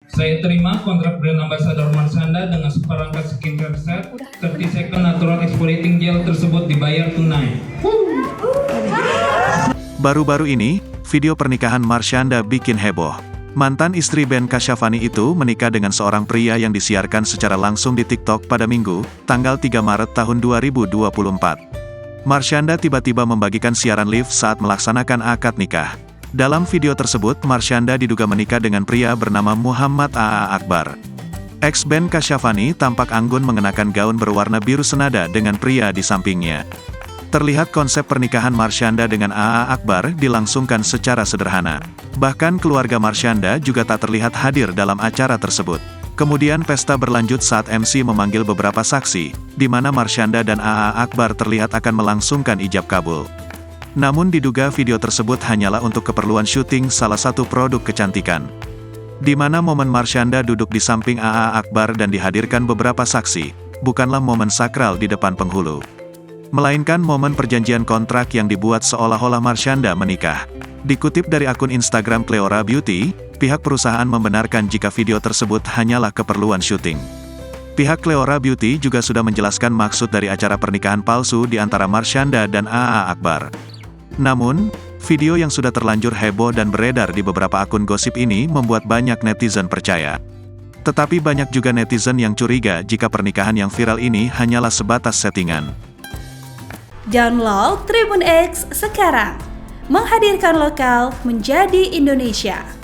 Saya terima kontrak brand ambassador Marshanda dengan seperangkat skincare set 30 second natural exfoliating gel tersebut dibayar tunai. Baru-baru ini, video pernikahan Marshanda bikin heboh. Mantan istri Ben Kasyafani itu menikah dengan seorang pria yang disiarkan secara langsung di TikTok pada Minggu, tanggal 3 Maret tahun 2024. Marshanda tiba-tiba membagikan siaran live saat melaksanakan akad nikah. Dalam video tersebut, Marshanda diduga menikah dengan pria bernama Muhammad A.A. Akbar. Ex Ben Kasyafani tampak anggun mengenakan gaun berwarna biru senada dengan pria di sampingnya. Terlihat konsep pernikahan Marshanda dengan A.A. Akbar dilangsungkan secara sederhana. Bahkan keluarga Marshanda juga tak terlihat hadir dalam acara tersebut. Kemudian pesta berlanjut saat MC memanggil beberapa saksi, di mana Marshanda dan A.A. Akbar terlihat akan melangsungkan ijab kabul. Namun diduga video tersebut hanyalah untuk keperluan syuting salah satu produk kecantikan. Di mana momen Marshanda duduk di samping A.A. Akbar dan dihadirkan beberapa saksi, bukanlah momen sakral di depan penghulu. Melainkan momen perjanjian kontrak yang dibuat seolah-olah Marshanda menikah. Dikutip dari akun Instagram Cleora Beauty, pihak perusahaan membenarkan jika video tersebut hanyalah keperluan syuting. Pihak Cleora Beauty juga sudah menjelaskan maksud dari acara pernikahan palsu di antara Marshanda dan A.A. Akbar. Namun, video yang sudah terlanjur heboh dan beredar di beberapa akun gosip ini membuat banyak netizen percaya. Tetapi banyak juga netizen yang curiga jika pernikahan yang viral ini hanyalah sebatas settingan. Download Tribun X sekarang, menghadirkan lokal menjadi Indonesia.